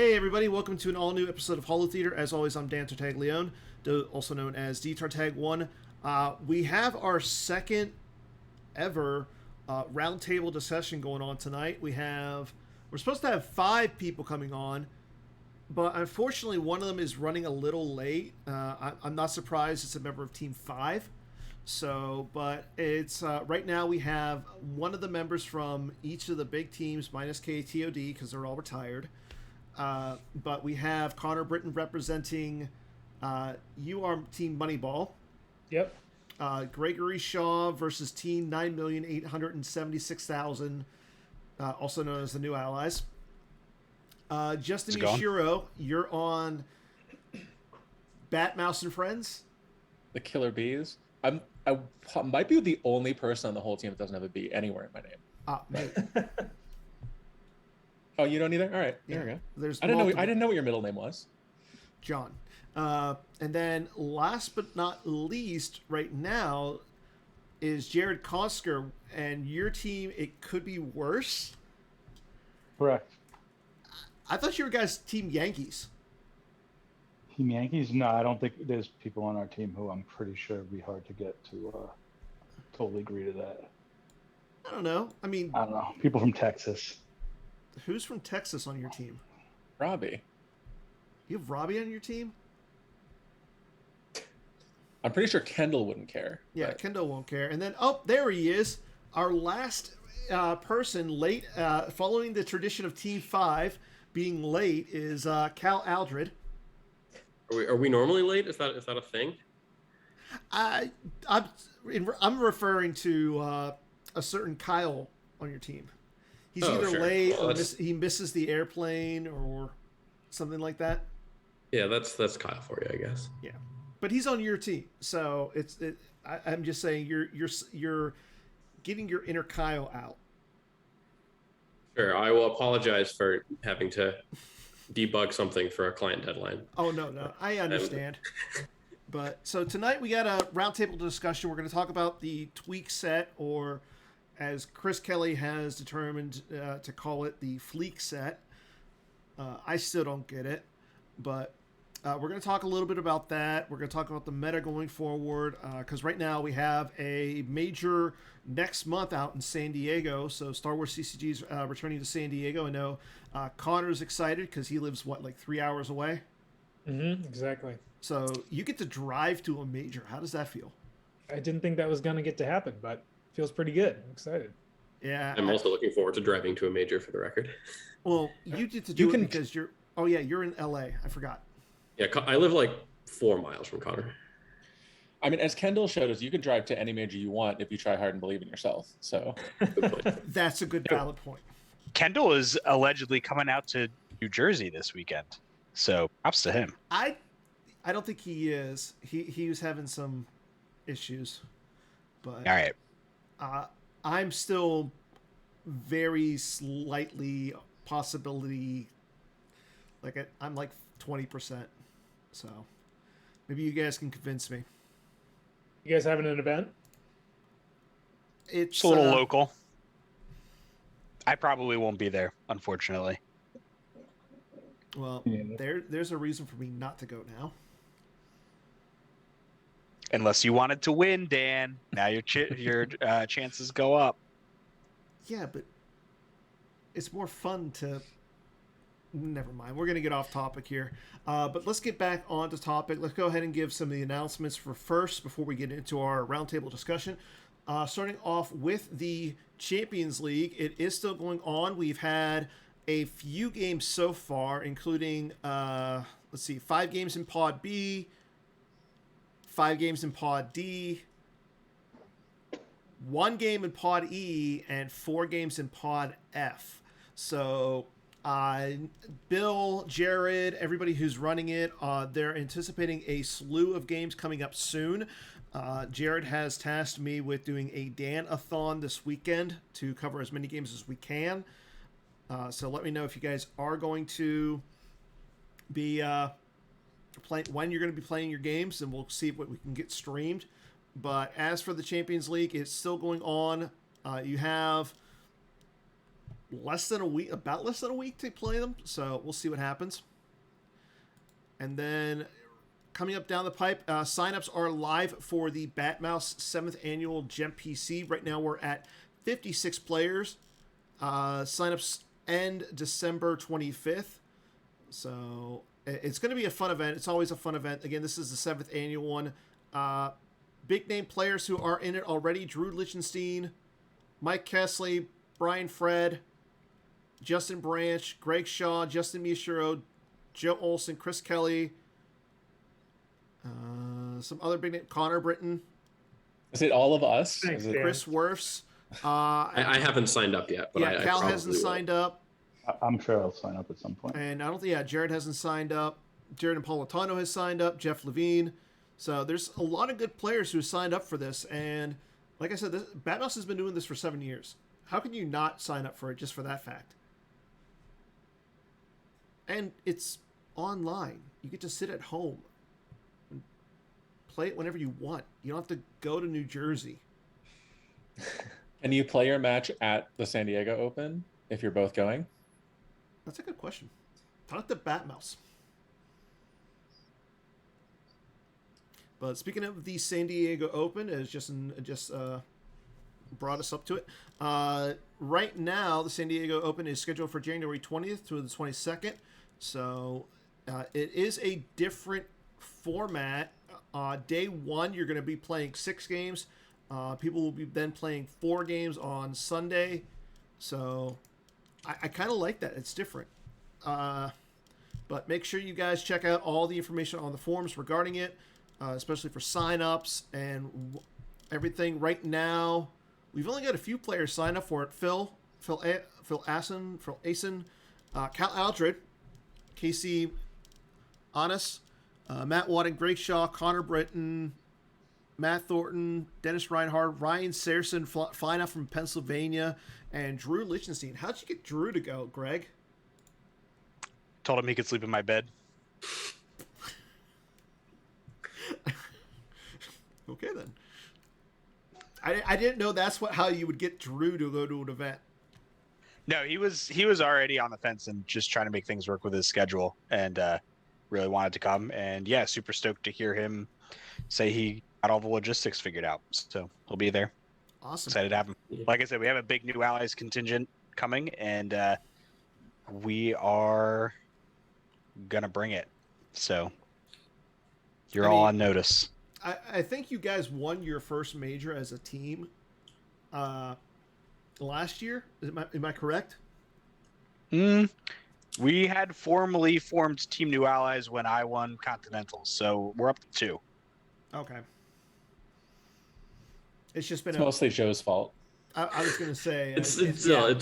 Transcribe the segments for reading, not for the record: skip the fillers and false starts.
Hey everybody, welcome to an all-new episode of Holotheatre. As always, I'm Dan Tartaglione, also known as DTartag1. We have our second ever roundtable discussion going on tonight. We're supposed to have 5 people coming on, but unfortunately one of them is running a little late. I'm not surprised, it's a member of Team 5. But it's right now we have one of the members from each of the big teams minus KTOD because they're all retired. But we have Connor Britton representing you are Team Moneyball. Yep. Gregory Shaw versus Team 9,876,000, also known as the New Allies. Justin Yashiro, you're on Bat Mouse and Friends. The Killer Bees. I might be the only person on the whole team that doesn't have a B anywhere in my name. Mate. Oh, you don't either? All right. Yeah. There we go. There's I didn't know what your middle name was. John. And then last but not least, right now, is Jared Kosker, and your team, it could be worse. Correct. I thought you were guys Team Yankees. Team Yankees? No, I don't think there's people on our team who I'm pretty sure would be hard to get to totally agree to that. I don't know. I mean, I don't know. People from Texas. Who's from Texas on your team? Robbie. You have Robbie on your team? I'm pretty sure Kendall wouldn't care. Yeah, but... Kendall won't care. And then, there he is. Our last person late, following the tradition of Team 5 being late, is Cal Aldred. Are we normally late? Is that a thing? I'm referring to a certain Kyle on your team. He's either sure. late Well, or he misses the airplane or something like that. Yeah, that's Kyle for you, I guess. Yeah, but he's on your team, so I'm just saying you're getting your inner Kyle out. Sure, I will apologize for having to debug something for a client deadline. Oh no, I understand. But so tonight we got a roundtable discussion. We're going to talk about the tweak set, or as Chris Kelly has determined to call it, the fleek set. I still don't get it, but we're going to talk a little bit about that. We're going to talk about the meta going forward, because right now we have a major next month out in San Diego. So Star Wars CCG is returning to San Diego. I know Connor's excited because he lives, 3 hours away? Mm-hmm, exactly. So you get to drive to a major. How does that feel? I didn't think that was going to get to happen, but feels pretty good. I'm excited. Yeah. I'm also looking forward to driving to a major, for the record. Well, you get to do it because you're... Oh, yeah, you're in LA. I forgot. Yeah, I live 4 miles from Connor. I mean, as Kendall showed us, you can drive to any major you want if you try hard and believe in yourself. So that's a good valid point. Kendall is allegedly coming out to New Jersey this weekend, so props to him. I don't think he is. He was having some issues, but all right. I'm still very slightly possibility. I'm 20%. So maybe you guys can convince me. You guys having an event? It's a little local. I probably won't be there, unfortunately. Well, there's a reason for me not to go now. Unless you wanted to win, Dan. Now your chances go up. Yeah, but it's more fun to... Never mind. We're going to get off topic here. But let's get back on to topic. Let's go ahead and give some of the announcements before we get into our roundtable discussion. Starting off with the Champions League. It is still going on. We've had a few games so far, including, 5 games in Pod B, 5 games in Pod D, 1 game in Pod E, and 4 games in Pod F. So... Bill, Jared, everybody who's running it, they're anticipating a slew of games coming up soon. Jared has tasked me with doing a Dan-a-thon this weekend to cover as many games as we can. So let me know if you guys are going to be when you're going to be playing your games, and we'll see what we can get streamed. But as for the Champions League, it's still going on. You have about less than a week to play them. So we'll see what happens. And then coming up down the pipe, signups are live for the Batmouse 7th annual Gem PC. Right now we're at 56 players. Signups end December 25th. So it's going to be a fun event. It's always a fun event. Again, this is the 7th annual one. Big name players who are in it already: Drew Lichtenstein, Mike Kesley, Brian Fred, Justin Branch, Greg Shaw, Justin Miyashiro, Joe Olson, Chris Kelly, some other big name, Connor Britton. Is it all of us? Thanks, Is it- Dan. Chris Wirfs. I haven't signed up yet, but I Cal probably hasn't will. signed up, I'm sure I'll sign up at some point. and I don't think Jared hasn't signed up. Jared Napolitano has signed up. Jeff Levine. So there's a lot of good players who signed up for this, and like I said, Batmouse has been doing this for 7 years. How can you not sign up for it just for that fact? And it's online. You get to sit at home and play it whenever you want. You don't have to go to New Jersey. Can you play your match at the San Diego Open if you're both going? That's a good question. Talk to Batmouse. But speaking of the San Diego Open, as just brought us up to it. Right now, the San Diego Open is scheduled for January 20th to the 22nd. So it is a different format. Day one, you're going to be playing 6 games. People will be then playing 4 games on Sunday. So I kind of like that. It's different. But make sure you guys check out all the information on the forums regarding it, especially for sign-ups and everything. Right now, we've only got a few players sign up for it. Phil Asen, Cal Aldred, Casey Honest, Matt Wadding, Greg Shaw, Connor Britton, Matt Thornton, Dennis Reinhardt, Ryan Saracen flying out from Pennsylvania, and Drew Lichtenstein. How'd you get Drew to go, Greg? Told him he could sleep in my bed. Okay, then. I didn't know that's how you would get Drew to go to an event. No, he was already on the fence and just trying to make things work with his schedule, and really wanted to come. And yeah, super stoked to hear him say he got all the logistics figured out. So he'll be there. Awesome. Excited to have him. Like I said, we have a big new allies contingent coming, and we are gonna bring it. So you're all on notice. I think you guys won your first major as a team last year. Am I correct? We had formally formed Team New Allies when I won Continentals, so we're up to 2. Okay. It's just been It's mostly Joe's fault. I was going to say it's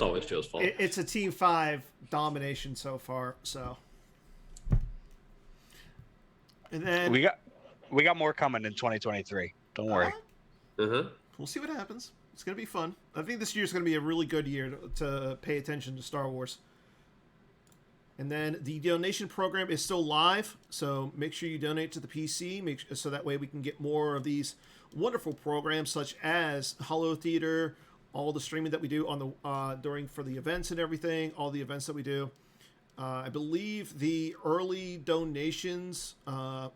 always Joe's fault. It's a Team 5 domination so far. So, and then we got more coming in 2023. Don't worry. We'll see what happens. It's going to be fun. I think this year is going to be a really good year to pay attention to Star Wars. And then the donation program is still live, so make sure you donate to the PC, so that way we can get more of these wonderful programs such as Holotheatre, all the streaming that we do on the for the events and everything, all the events that we do. I believe the early donations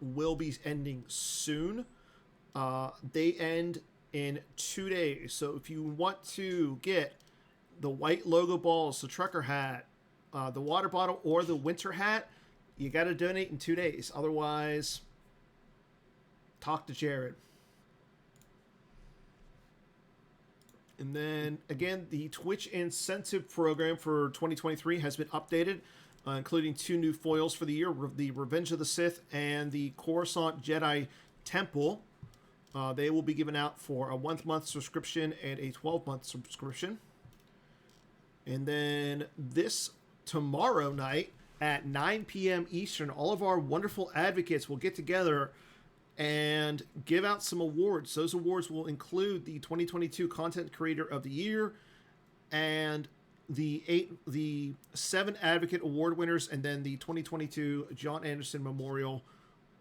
will be ending soon. They end in 2 days, so if you want to get the white logo balls, the trucker hat, the water bottle, or the winter hat, you got to donate in 2 days. Otherwise, talk to Jared. And then, again, the Twitch incentive program for 2023 has been updated, including 2 new foils for the year, the Revenge of the Sith and the Coruscant Jedi Temple. They will be given out for a 1-month subscription and a 12-month subscription. And then tomorrow night at 9 p.m. Eastern, all of our wonderful advocates will get together and give out some awards. Those awards will include the 2022 Content Creator of the Year and the 7 Advocate Award winners, and then the 2022 John Anderson Memorial,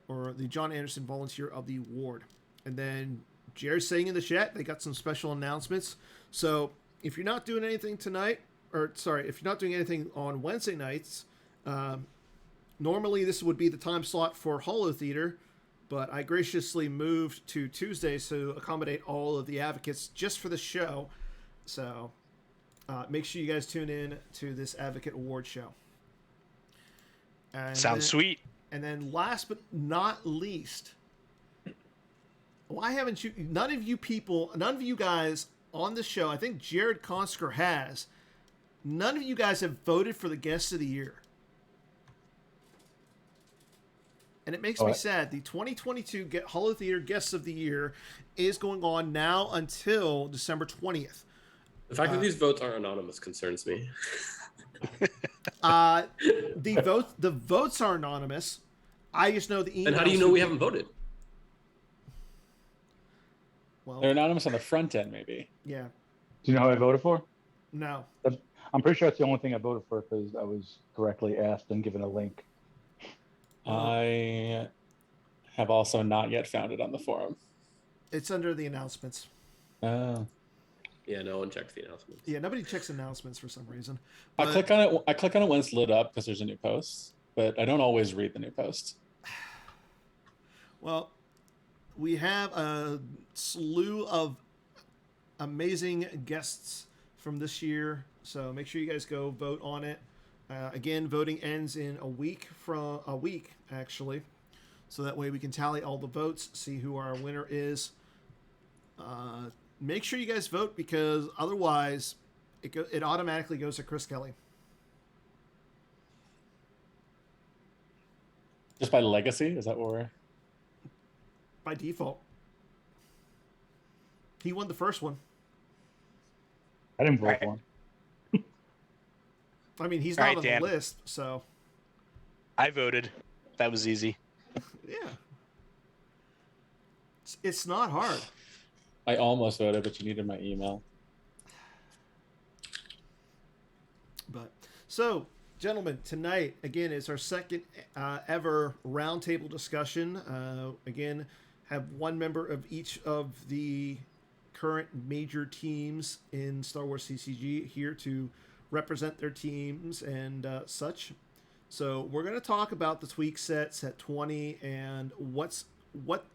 or the John Anderson Volunteer of the Award. And then Jerry's saying in the chat they got some special announcements. So if you're not doing anything tonight, or sorry, if you're not doing anything on Wednesday nights, normally this would be the time slot for Holotheatre, but I graciously moved to Tuesdays to accommodate all of the advocates just for the show. So make sure you guys tune in to this Advocate Award show. And Sounds sweet. And then last but not least, why haven't you, none of you guys on the show, I think Jared Consker has, none of you guys have voted for the Guest of the Year. And it makes me sad. The 2022 Holotheatre Guest of the Year is going on now until December 20th. The fact that these votes are anonymous concerns me. The votes are anonymous. I just know the emails. And how do you know we haven't voted? Well, They're anonymous on the front end, maybe. yeah. Do you know who I voted for? No. I'm pretty sure that's the only thing I voted for because I was correctly asked and given a link. I have also not yet found it on the forum. It's under the announcements. Oh. Yeah, no one checks the announcements. Yeah, nobody checks announcements for some reason. I click on it when it's lit up because there's a new post, but I don't always read the new post. Well, we have a slew of amazing guests from this year, so make sure you guys go vote on it. Again, voting ends in a week actually, so that way we can tally all the votes, see who our winner is. Make sure you guys vote because otherwise it automatically goes to Chris Kelly. Just by legacy? Is that what we're... By default. He won the first one. I didn't vote for him. I mean, he's All not right, on Dan. the list, so I voted. That was easy. yeah. It's not hard. I almost voted, but you needed my email. But so, gentlemen, tonight again is our second ever roundtable discussion. Again, have one member of each of the current major teams in Star Wars CCG here to represent their teams and such. So we're going to talk about the tweak set 20, and what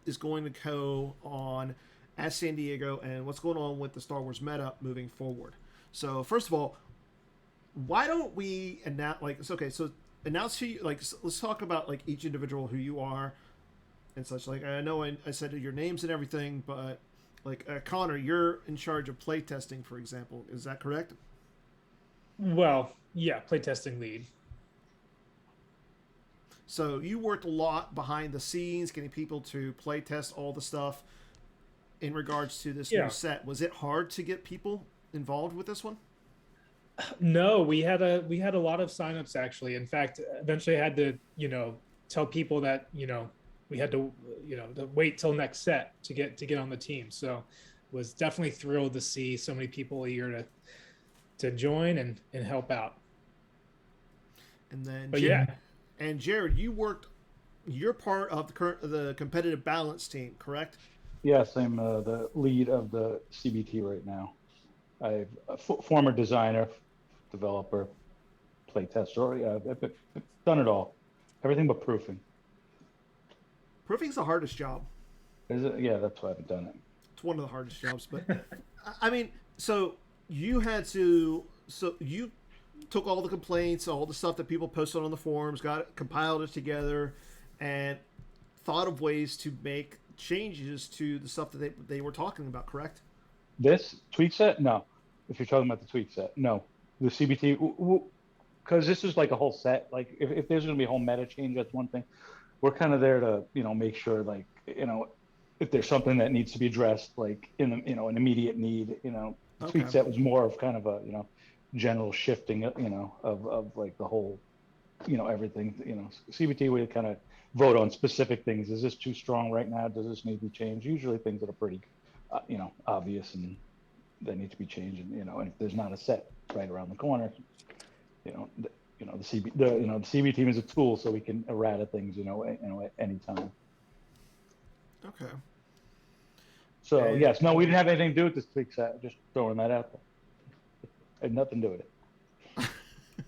is going to go on at San Diego and what's going on with the Star Wars meta moving forward. So first of all, why don't we announce, like, it's okay, so announce who you, like, let's talk about, like, each individual, who you are and such. Like, I know I said your names and everything, but, like, Connor, you're in charge of playtesting, for example. Is that correct? Well, yeah, playtesting lead. So you worked a lot behind the scenes, getting people to playtest all the stuff in regards to this new set. Was it hard to get people involved with this one? No, we had a lot of signups actually. In fact, eventually I had to, tell people that, we had to, to wait till next set to get on the team. So was definitely thrilled to see so many people eager to join and help out. And then And Jared, you're part of the competitive balance team, correct? Yes, I'm the lead of the CBT right now. I'm a former designer, developer, playtester. Yeah, I've done it all. Everything but proofing. Proofing's the hardest job. Is it? Yeah, that's why I haven't done it. It's one of the hardest jobs. But, I mean, so you took all the complaints, all the stuff that people posted on the forums, compiled it together, and thought of ways to make changes to the stuff that they were talking about, correct? This tweak set? No. If you're talking about the tweak set, no. The CBT, because this is like a whole set. Like, if there's going to be a whole meta change, that's one thing. We're kind of there to, make sure, like, if there's something that needs to be addressed, like, an immediate need, the tweak set was more of kind of a, general shifting, of like the whole, everything, CBT, we kind of vote on specific things. Is this too strong right now? Does this need to be changed? Usually things that are pretty, obvious and they need to be changed. And, and if there's not a set right around the corner, the CB team is a tool so we can errata things, at any time. Okay. So yes, no, we didn't have anything to do with this tweak set. Just throwing that out there. Had nothing to do with it.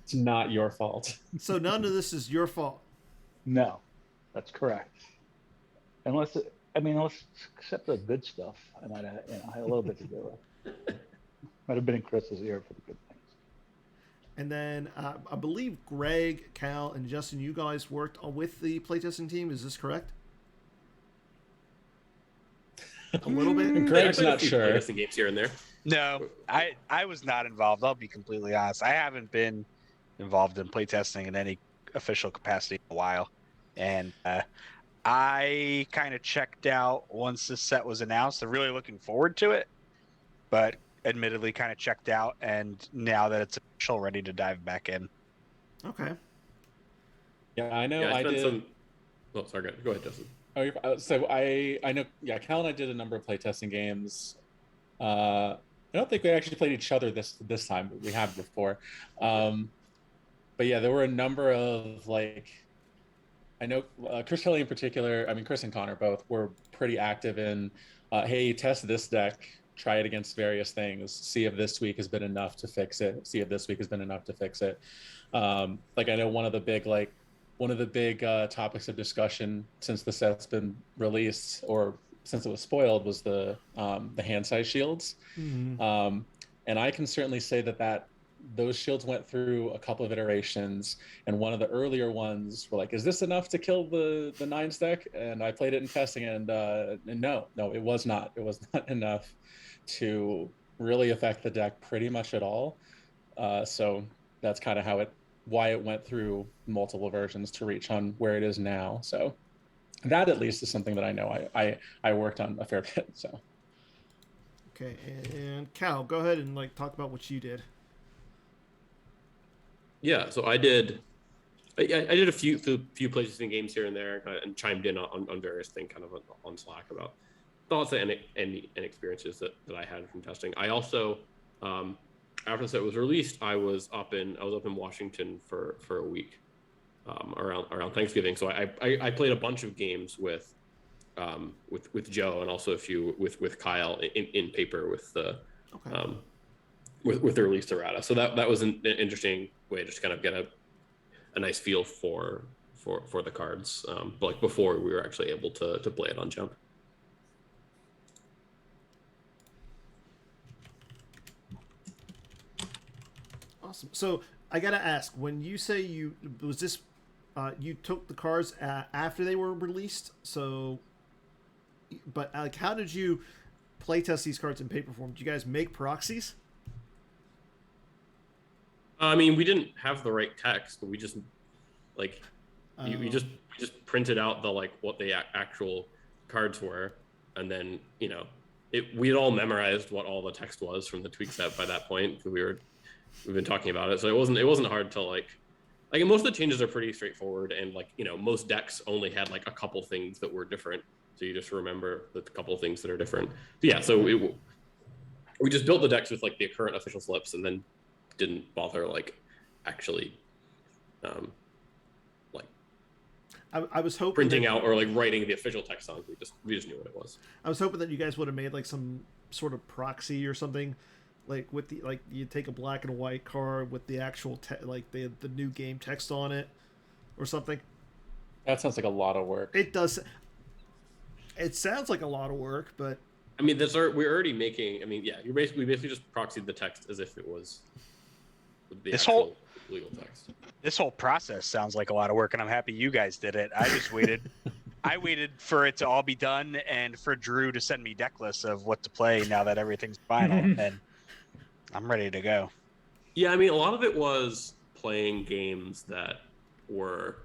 It's not your fault. So none of this is your fault. No, that's correct. Unless except the good stuff, I might have, I had a little bit to do with. Might have been in Chris's ear for the good things. And then I believe Greg, Cal, and Justin, you guys worked with the playtesting team. Is this correct? A little bit. Greg's I played a not few sure. playtesting games here and there. No, I was not involved. I'll be completely honest. I haven't been involved in playtesting in any official capacity in a while, and I kind of checked out once the set was announced. I'm really looking forward to it, but admittedly kind of checked out. And now that it's official, ready to dive back in. Okay. Yeah, I know. Yeah, I did. some. Oh, sorry. Go ahead, Justin. Oh, so I know. Yeah, Cal and I did a number of playtesting games. I don't think we actually played each other this time, but we have before. But yeah, there were a number of I know Chris Kelly in particular. I mean, Chris and Connor both were pretty active in, hey, test this deck, try it against various things, see if this week has been enough to fix it. See if this week has been enough to fix it. I know one of the big topics of discussion since the set's been released or since it was spoiled was the hand size shields. Mm-hmm. And I can certainly say that those shields went through a couple of iterations, and one of the earlier ones were like, is this enough to kill the 9s deck? And I played it in testing, and no, it was not. It was not enough to really affect the deck pretty much at all. So that's kind of why it went through multiple versions to reach on where it is now. So that at least is something that I know I worked on a fair bit. So Okay, and Cal, go ahead and talk about what you did. Yeah, so I did a few playtesting games here and there, and chimed in on various things, kind of on Slack about thoughts and experiences that I had from testing. I also, after the set was released, I was up in Washington for a week, around Thanksgiving. So I played a bunch of games with Joe, and also a few with Kyle in paper with the with the release errata. So that was an interesting way to just kind of get a nice feel for the cards, before we were actually able to play it on Jump. Awesome. So I gotta ask, when you say you took the cards after they were released, so, but how did you playtest these cards in paper form? Did you guys make proxies? I mean, we didn't have the right text, but we just we just printed out the what the actual cards were, and then we had all memorized what all the text was from the tweak set by that point. We've been talking about it, so it wasn't hard to most of the changes are pretty straightforward, and most decks only had a couple things that were different, so you just remember the couple things that are different. So we just built the decks with the current official slips, and then didn't bother actually I was hoping printing out or writing the official text on. We just knew what it was. I was hoping that you guys would have made some sort of proxy or something, with the you take a black and white card with the actual the new game text on it or something. that sounds like a lot of work. It does. It sounds like a lot of work, but I mean, we're already making. I mean, yeah, we basically just proxied the text as if it was the actual legal text. This whole process sounds like a lot of work, and I'm happy you guys did it. I just waited. I waited for it to all be done and for Drew to send me deck lists of what to play now that everything's final, and I'm ready to go. Yeah, I mean, a lot of it was playing games that were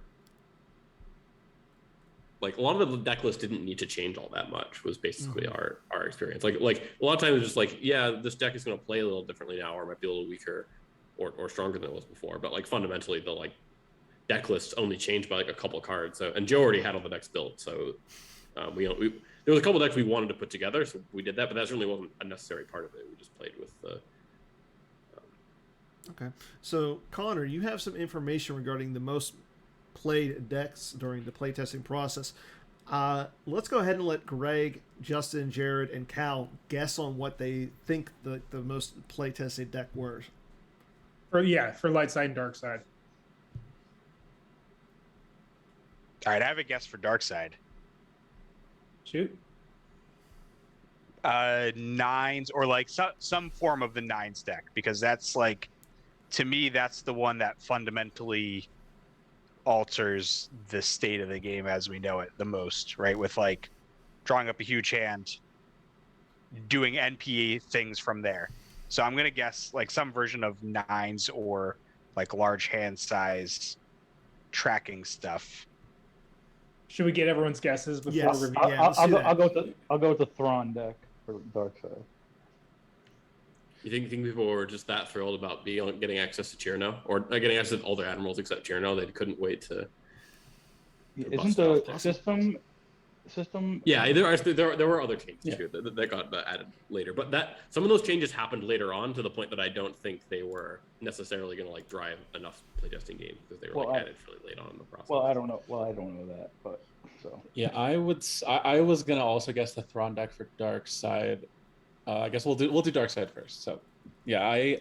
a lot of the deck list didn't need to change all that much. Was basically our experience. Like a lot of times it's just yeah, this deck is going to play a little differently now, or might be a little weaker, or stronger than it was before. But fundamentally, the deck lists only changed by a couple cards. So, and Joe already had all the decks built, so there was a couple decks we wanted to put together, so we did that. But that certainly wasn't a necessary part of it. We just played with the. Okay, so Connor, you have some information regarding the most played decks during the playtesting process. Let's go ahead and let Greg, Justin, Jared, and Cal guess on what they think the most playtested deck were. For light side and dark side. All right, I have a guess for dark side. Shoot. Nines or like some form of the nines deck, because that's like, to me, that's the one that fundamentally alters the state of the game as we know it the most, right? With like drawing up a huge hand, doing NPE things from there. So I'm gonna guess like some version of nines or like large hand size tracking stuff. Should we get everyone's guesses before Yes. review? I'll go with the Thrawn deck for dark side. You think people were just that thrilled about getting access to Cherno, or getting access to all their admirals except Cherno? They couldn't wait to Isn't the system? Yeah, there were other changes too that got added later, but some of those changes happened later on to the point that I don't think they were necessarily going to like drive enough playtesting games because they were added really late on in the process. Well, I don't know that, but so Yeah, I was gonna also guess the Thrawn deck for dark side. I guess we'll do dark side first. So yeah, I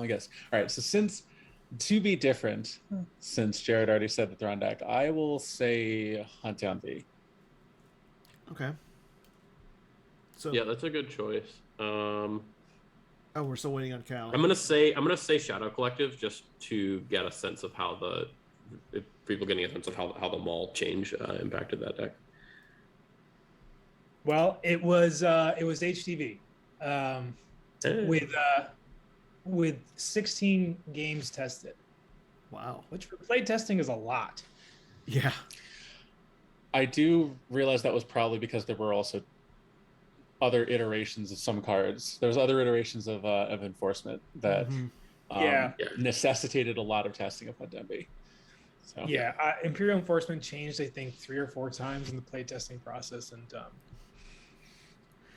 guess. All right. So since Jared already said the Thrawn deck, I will say Hunt Down V. Okay. So yeah, that's a good choice. we're still waiting on Cal. I'm gonna say Shadow Collective just to get a sense of how people getting a sense of how the mall change impacted that deck. Well, it was HTV with 16 games tested, Wow. which for play testing is a lot. Yeah. I do realize that was probably because there were also other iterations of some cards. There's other iterations of enforcement that necessitated a lot of testing of Hunt-Demby. So Yeah, Imperial Enforcement changed, I think, 3 or 4 times in the playtesting process, and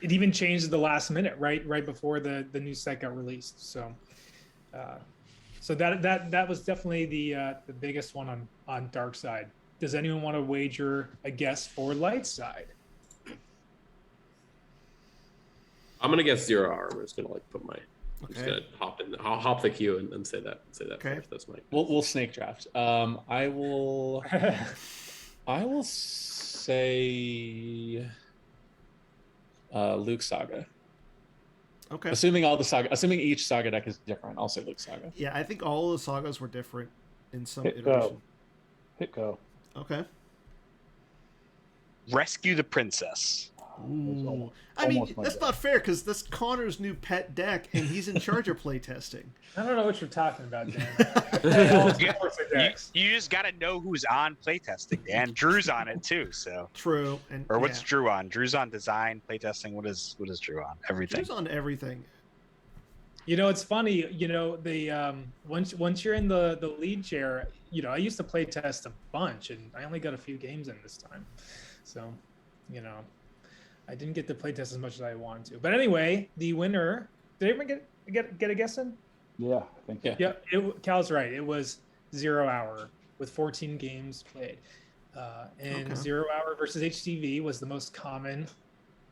it even changed at the last minute, right before the new set got released. So, so that was definitely the biggest one on dark side. Does anyone want to wager a guess for light side? I'm gonna guess 0 hour. I'm just gonna like put my. I'm just Okay. gonna hop the queue and say that. Okay. First. That's my. we'll snake draft. I will say Luke Saga. Okay. Assuming each saga deck is different, I'll say Luke Saga. Yeah, I think all of the sagas were different in some Hit iteration. go. Okay. Rescue the Princess. Ooh. I almost mean, my that's deck. not fair because that's Connor's new pet deck, and he's in charge of playtesting. I don't know what you're talking about, Dan. I play all sorts of decks. You just got to know who's on playtesting, Dan. Drew's on it too. So, True. And or what's Drew on? Drew's on design, playtesting. What is Drew on? Everything. Drew's on everything. You know, it's funny. You know, the once you're in the lead chair, you know, I used to play test a bunch, and I only got a few games in this time, so you know, I didn't get to play test as much as I wanted to. But anyway, the winner. Did anyone get a guess in? Yeah, I think. Yeah. Yeah, Cal's right. It was 0 hour with 14 games played, and Okay. 0 hour versus HTV was the most common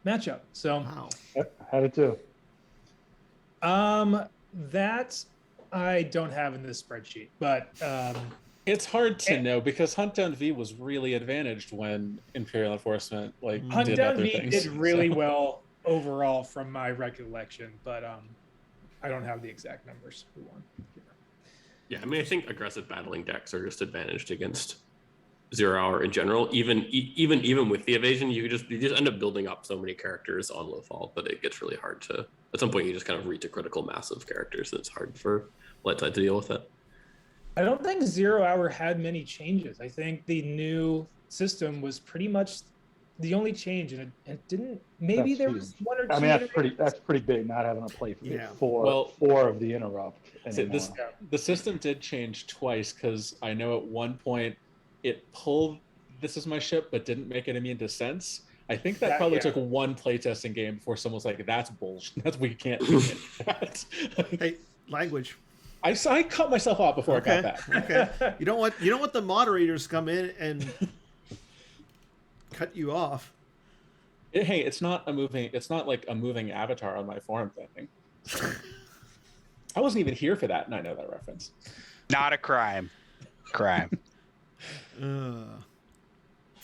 matchup. So. Wow. How did too? That I don't have in this spreadsheet, but It's hard to know because Hunt Down V was really advantaged when Imperial Enforcement Hunt did Down other V things. did really so. well overall from my recollection, but I don't have the exact numbers who won. Yeah, I mean, I think aggressive battling decks are just advantaged against 0 hour in general. Even with the evasion, you just end up building up so many characters on low fall that it gets really hard to. At some point, you just kind of reach a critical mass of characters, and it's hard for light side to deal with it. I don't think 0 hour had many changes. I think the new system was pretty much the only change, and it didn't. Maybe That's there huge. was 1 or 2. I mean, that's pretty big. Not having to play Yeah. four of the interrupt So anymore. the system did change twice because I know at one point it pulled "This is my ship" but didn't make it immune to sense. I think that probably took one playtesting game before someone was like, "That's bullshit. We can't do that." Hey, language. I cut myself off before I got that. Okay. You don't want the moderators to come in and cut you off. Hey, it's not like a moving avatar on my forum thing. I wasn't even here for that, and I know that reference. Not a crime. Crime.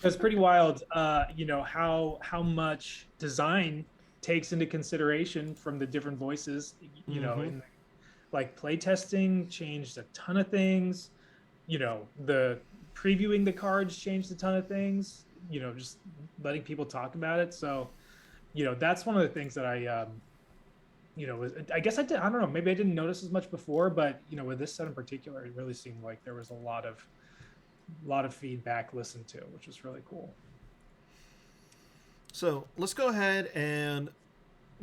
It's pretty wild, how much design takes into consideration from the different voices. In, like playtesting changed a ton of things. The previewing the cards changed a ton of things. Just letting people talk about it. So, that's one of the things that I I guess I don't know, maybe I didn't notice as much before, but with this set in particular, it really seemed like there was a lot of feedback listened to, which was really cool. So let's go ahead and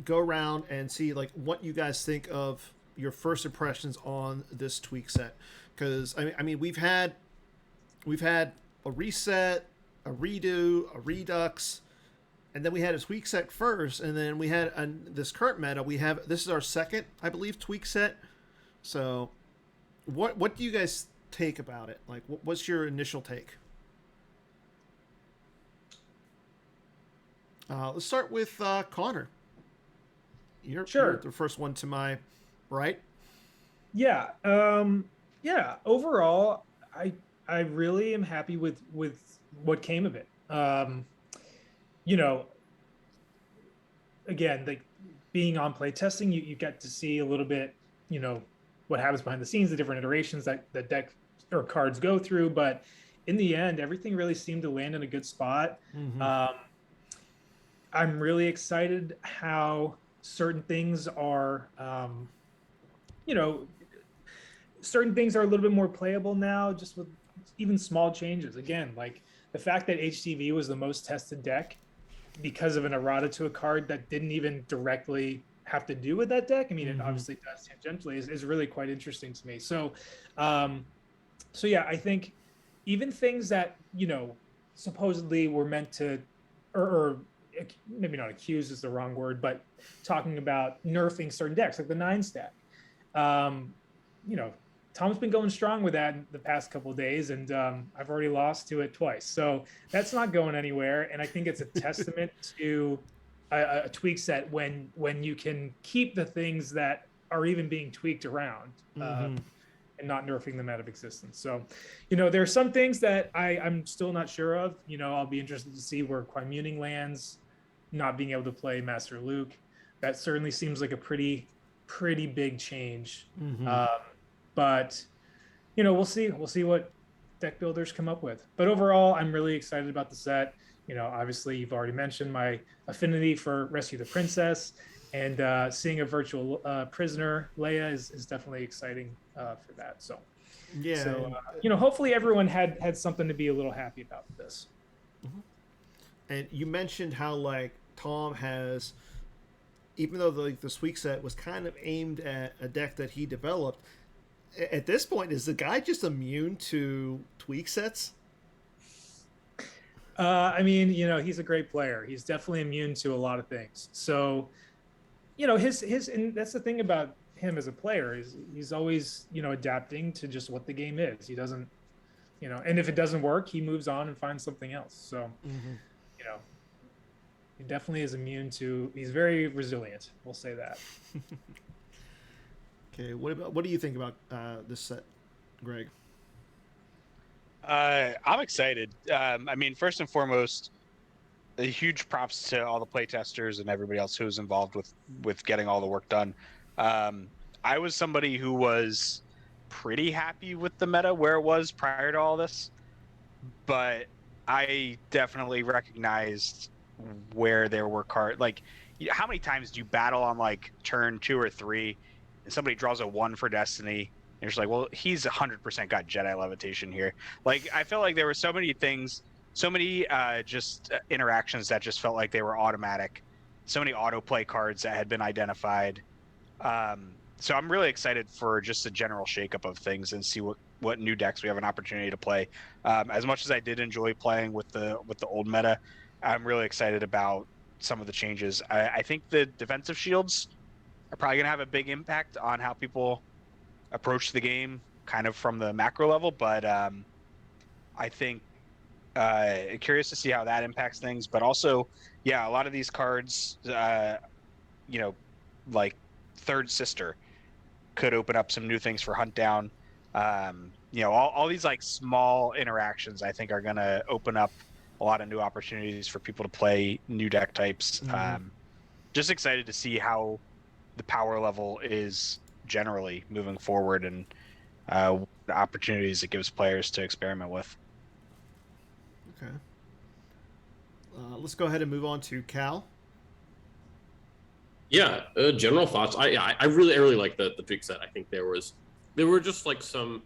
go around and see like what you guys think of your first impressions on this tweak set, because I mean we've had a reset, a redo, a redux, and then we had a tweak set first, and then we had this current meta. This is our second, I believe, tweak set. So what do you guys take about it? Like, what's your initial take? Let's start with Connor. You're the first one to my right. Yeah. Overall, I really am happy with what came of it. Again, like being on play testing, you get to see a little bit, what happens behind the scenes, the different iterations that deck or cards go through. But in the end, everything really seemed to land in a good spot. I'm really excited how certain things are, certain things are a little bit more playable now, just with even small changes. Again, like the fact that HTV was the most tested deck because of an errata to a card that didn't even directly have to do with that deck. I mean, it obviously does tangentially, is really quite interesting to me. So yeah, I think even things that, supposedly were meant to, or maybe not accuse is the wrong word, but talking about nerfing certain decks, like the 9-stack. Tom's been going strong with that in the past couple of days, and I've already lost to it twice. So that's not going anywhere. And I think it's a testament to a tweak set when you can keep the things that are even being tweaked around and not nerfing them out of existence. So, there are some things that I'm still not sure of. I'll be interested to see where Quiemuning lands, not being able to play Master Luke. That certainly seems like a pretty big change. But we'll see what deck builders come up with. But overall, I'm really excited about the set. Obviously you've already mentioned my affinity for Rescue the Princess, and seeing a virtual prisoner Leia is definitely exciting for that. So yeah, so hopefully everyone had something to be a little happy about with this. And you mentioned how like Tom has, even though the tweak set was kind of aimed at a deck that he developed, at this point, is the guy just immune to tweak sets? I mean, he's a great player. He's definitely immune to a lot of things. So, his and that's the thing about him as a player is he's always, adapting to just what the game is. He doesn't, and if it doesn't work, he moves on and finds something else. So, he definitely is immune to. He's very resilient. We'll say that. Okay, what do you think about this set, Greg? I'm excited. I mean, first and foremost, a huge props to all the playtesters and everybody else who was involved with getting all the work done. I was somebody who was pretty happy with the meta where it was prior to all this, but I definitely recognized where there were cards. Like, how many times do you battle on like turn 2 or 3? And somebody draws a 1 for Destiny, and you're just like, well, he's 100% got Jedi Levitation here. Like, I felt like there were so many things, so many interactions that just felt like they were automatic. So many autoplay cards that had been identified. So I'm really excited for just a general shakeup of things and see what new decks we have an opportunity to play. As much as I did enjoy playing with the old meta, I'm really excited about some of the changes. I think the defensive shields are probably going to have a big impact on how people approach the game kind of from the macro level, but I think curious to see how that impacts things. But also, yeah, a lot of these cards, like Third Sister, could open up some new things for Hunt Down. All these like small interactions I think are going to open up a lot of new opportunities for people to play new deck types. Just excited to see how the power level is generally moving forward, and the opportunities it gives players to experiment with. Okay. Let's go ahead and move on to Cal. Yeah, general thoughts. I really like the tweak set. I think there were just like some.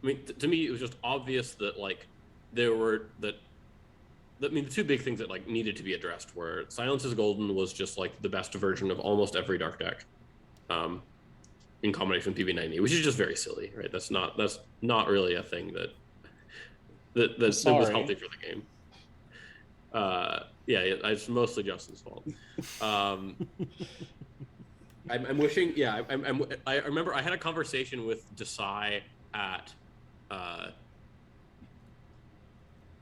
I mean, to me, it was just obvious that like there were that. I mean, the two big things that like needed to be addressed were Silence is Golden was just like the best version of almost every dark deck, in combination with PB90, which is just very silly, right? That's not really a thing that was healthy for the game. Yeah, it's mostly Justin's fault. I'm wishing. Yeah, I remember I had a conversation with Desai at.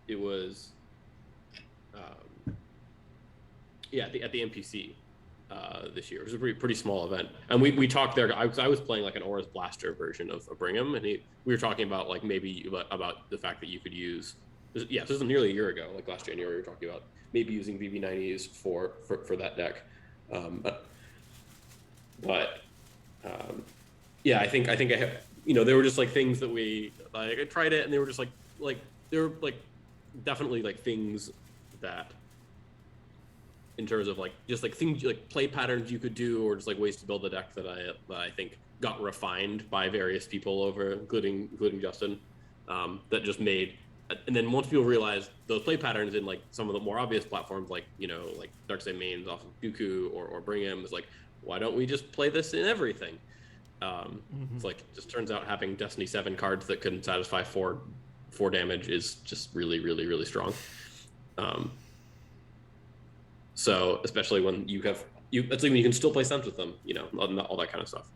It was. At the NPC this year. It was a pretty small event, and we talked there. I was playing like an Aura's Blaster version of Brigham, and we were talking about like maybe about the fact that you could use. This was nearly a year ago, like last January. We were talking about maybe using VV90s for that deck, I think I have, there were just like things that I tried it, and they were just like they were like definitely like things that. In terms of like just like things like play patterns you could do, or just like ways to build a deck that I think got refined by various people over, including Justin, that just made. And then once people realized those play patterns in like some of the more obvious platforms, like like Darkseid Mains off of Dooku or Brigham, is like, why don't we just play this in everything? It's like it just turns out having Destiny 7 cards that can satisfy four damage is just really really really strong. So especially when that's like when you can still play sense with them, all that kind of stuff.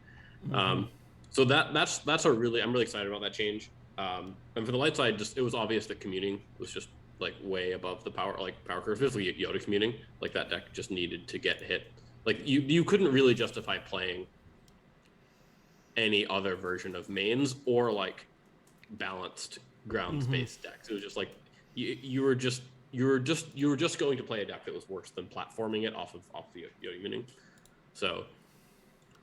So that's I'm really excited about that change. And for the light side, it was obvious that communing was just like way above the power curve, especially Yoda communing. Like that deck just needed to get hit. Like you couldn't really justify playing any other version of mains or like balanced ground space decks. It was just like you were just going to play a deck that was worse than platforming it off the Yoda communing. So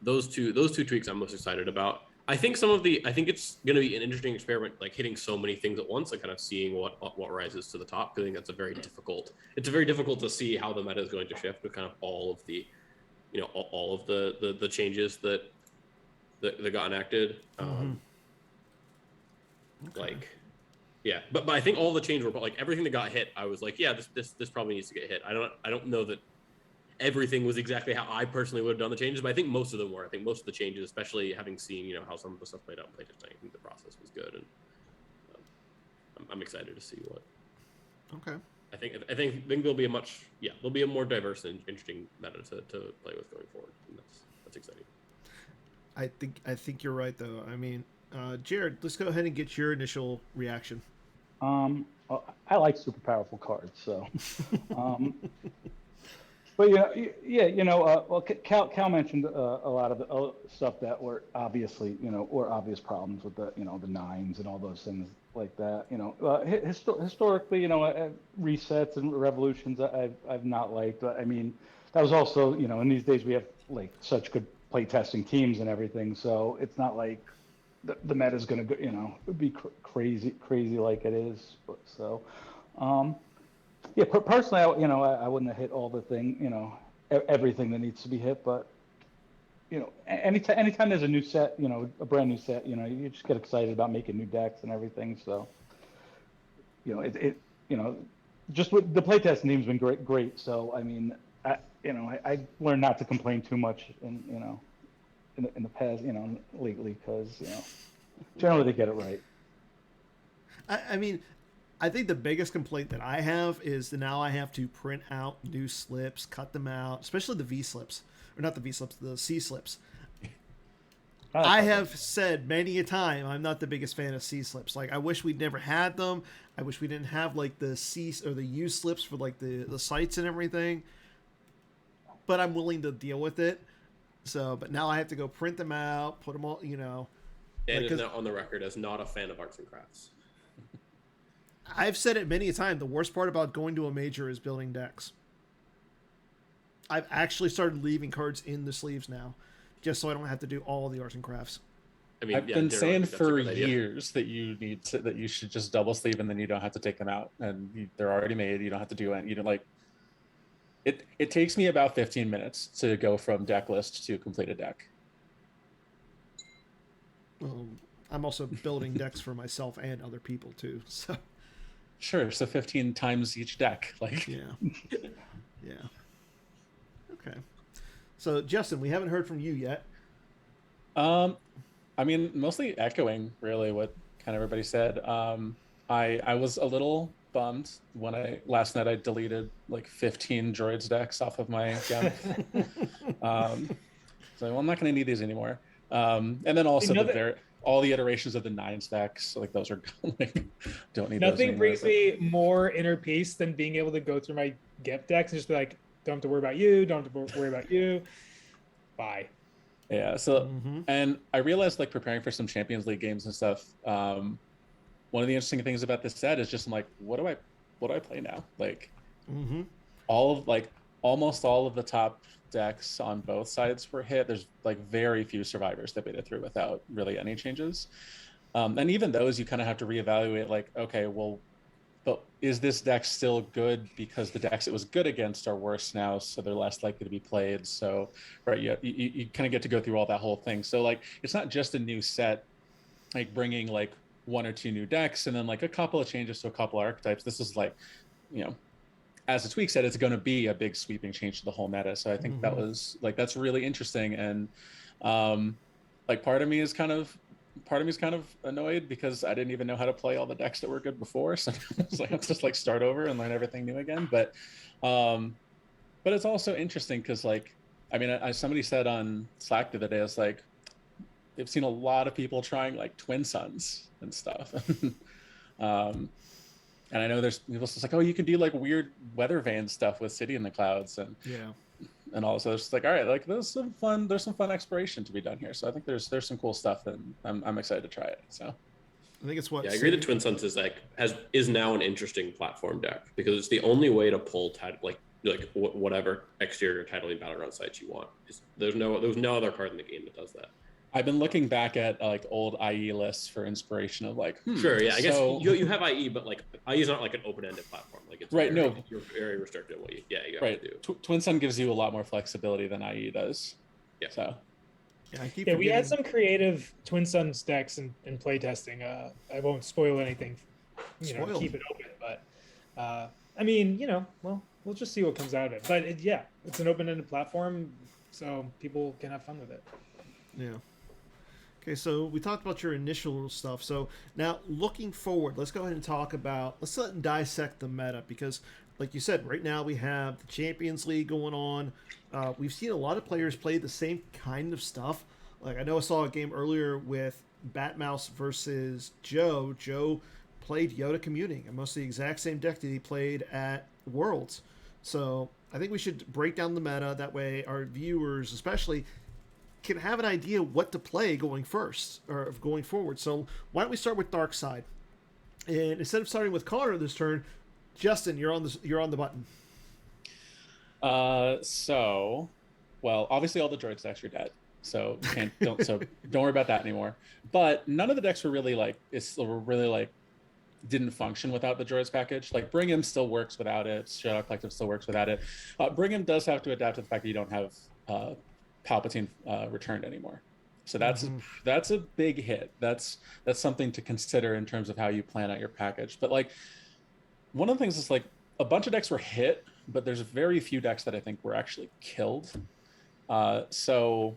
those two tweaks I'm most excited about. I think it's going to be an interesting experiment, like hitting so many things at once and kind of seeing what rises to the top. I think that's very difficult to see how the meta is going to shift with kind of all of the, all of the changes that got enacted. Like, yeah, but I think all the changes were like everything that got hit. I was like, yeah, this probably needs to get hit. I don't know that everything was exactly how I personally would have done the changes, but I think most of them were. I think most of the changes, especially having seen how some of the stuff played out in playtesting, I think the process was good, and I'm excited to see what. Okay. I think there'll be a more diverse and interesting meta to play with going forward, and that's exciting. I think you're right though. I mean, Jared, let's go ahead and get your initial reaction. I like super powerful cards, so. But well, Cal mentioned a lot of the stuff that were obviously, were obvious problems with the, the nines and all those things like that. Historically, resets and revolutions I've not liked. But I mean, that was also, in these days we have like such good playtesting teams and everything, so it's not like the meta is going to, be crazy like it is. But so. Yeah, personally, I wouldn't have hit all the everything that needs to be hit, but anytime there's a new set, a brand new set, you just get excited about making new decks and everything. So, just with the playtesting team's been great. So, I mean, I learned not to complain too much in the past, lately, because generally they get it right. I mean. I think the biggest complaint that I have is that now I have to print out new slips, cut them out, especially the V slips, or not the V slips, the C slips. I have said many a time I'm not the biggest fan of C slips. Like, I wish we'd never had them. I wish we didn't have like the C or the U slips for like the sites and everything. But I'm willing to deal with it. So, but now I have to go print them out, put them all, Dan like, is now on the record as not a fan of arts and crafts. I've said it many a time. The worst part about going to a major is building decks. I've actually started leaving cards in the sleeves now, just so I don't have to do all the arts and crafts. I mean, I've yeah, been generally, saying that's a for good idea. years that you should just double sleeve and then you don't have to take them out, and they're already made. You don't have to do it. You don't like. It takes me about 15 minutes to go from deck list to complete a deck. Well, I'm also building decks for myself and other people too. So Sure, so 15 times each deck, like. yeah, yeah. Okay. So Justin, we haven't heard from you yet. I mean, mostly echoing really what kind of everybody said. I was a little bummed when last night I deleted like 15 droids decks off of my gun. So well, I'm not going to need these anymore. And then also all the iterations of the 9 stacks, like those are like don't need those Nothing anymore, brings me more inner peace than being able to go through my GEP decks and just be like, don't have to worry about you, don't have to worry about you. Bye. Yeah. So, and I realized like preparing for some Champions League games and stuff. One of the interesting things about this set is just I'm like, what do I play now? Like, almost all of the top decks on both sides were hit. There's like very few survivors that made it through without really any changes. And even those you kind of have to reevaluate. Like, okay, well, but is this deck still good because the decks it was good against are worse now, so they're less likely to be played? So, right, you kind of get to go through all that whole thing. So, like, it's not just a new set, like bringing like 1 or 2 new decks and then like a couple of changes to a couple of archetypes. This is like, as the tweak said, it's going to be a big sweeping change to the whole meta. So I think that was like that's really interesting. And like part of me is kind of annoyed because I didn't even know how to play all the decks that were good before. So it's like let's just like start over and learn everything new again. But it's also interesting because like I mean somebody said on Slack the other day, it's like they've seen a lot of people trying like Twin Suns and stuff. And I know there's people just like, oh, you can do like weird weather vane stuff with City in the Clouds and all. So it's like, all right, like there's some fun exploration to be done here. So I think there's some cool stuff, and I'm excited to try it. So I think it's what. Yeah, I agree that Twin Suns is now an interesting platform deck because it's the only way to pull whatever exterior titling battleground sites you want. There's no other card in the game that does that. I've been looking back at like old IE lists for inspiration of like sure, yeah, I guess you have IE, but like IE is not like an open-ended platform. Like it's right, you're very restricted in what you right. do. Twin Sun gives you a lot more flexibility than IE does. Yeah. So we had some creative Twin Suns decks in playtesting. I won't spoil anything, keep it open. But I mean, we'll just see what comes out of it. But it's an open-ended platform, so people can have fun with it. Yeah. Okay, so we talked about your initial stuff. So now looking forward, let's go ahead and let's dissect the meta because, like you said, right now we have the Champions League going on. We've seen a lot of players play the same kind of stuff. Like I know I saw a game earlier with Batmouse versus Joe. Joe played Yoda Commuting, and most of the exact same deck that he played at Worlds. So I think we should break down the meta. That way our viewers especially can have an idea what to play going forward. So why don't we start with Dark Side? And instead of starting with Connor this turn, Justin, you're on the button. So, well, obviously all the droid decks are dead, so don't worry about that anymore. But none of the decks were really didn't function without the droids package. Like Brigham still works without it. Shadow Collective still works without it. Brigham does have to adapt to the fact that you don't have Palpatine returned anymore. So that's a big hit. That's something to consider in terms of how you plan out your package. But like one of the things is like a bunch of decks were hit, but there's very few decks that I think were actually killed. So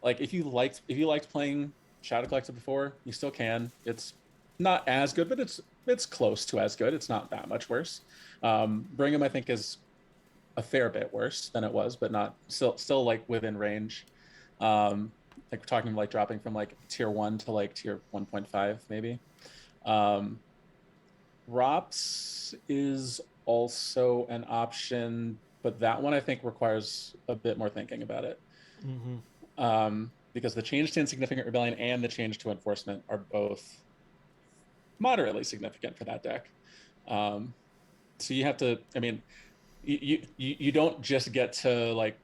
like if you liked playing Shadow Collective before, you still can. It's not as good, but it's close to as good. It's not that much worse. Brigham I think is a fair bit worse than it was, but not still like within range. Like we're talking like dropping from like tier 1 to like tier 1.5 maybe. ROPS is also an option, but that one I think requires a bit more thinking about it. Because the change to Insignificant Rebellion and the change to Enforcement are both moderately significant for that deck. So you have to, I mean, you don't just get to like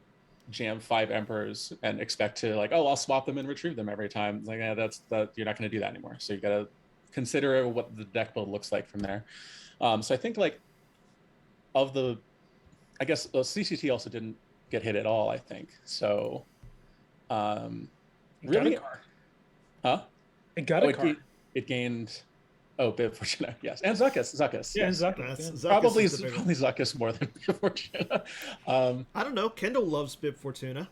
jam 5 Emperors and expect to like, oh, I'll swap them and retrieve them every time. It's like, yeah, you're not going to do that anymore. So you got to consider what the deck build looks like from there. So I think like I guess CCT also didn't get hit at all, I think. So really, huh? It got a card. It gained. Oh, Bib Fortuna, yes, and Zuckuss. Yeah, Yes. Zuckuss. Probably Zuckuss more than Bib Fortuna. I don't know. Kendall loves Bib Fortuna.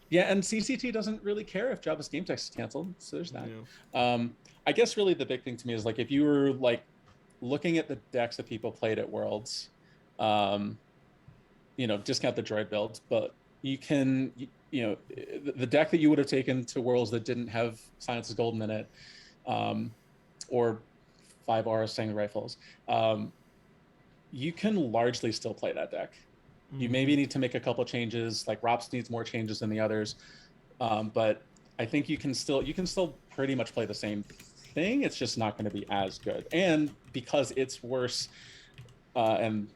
Yeah, and CCT doesn't really care if Jabba's game text is canceled, so there's that. Yeah. I guess really the big thing to me is like if you were like looking at the decks that people played at Worlds, discount the droid builds, but you can, the deck that you would have taken to Worlds that didn't have Silence is Golden in it, or 5 Aura Stinging Rifles, you can largely still play that deck. You maybe need to make a couple changes, like Rops needs more changes than the others, but I think you can still pretty much play the same thing. It's just not going to be as good, and because it's worse, and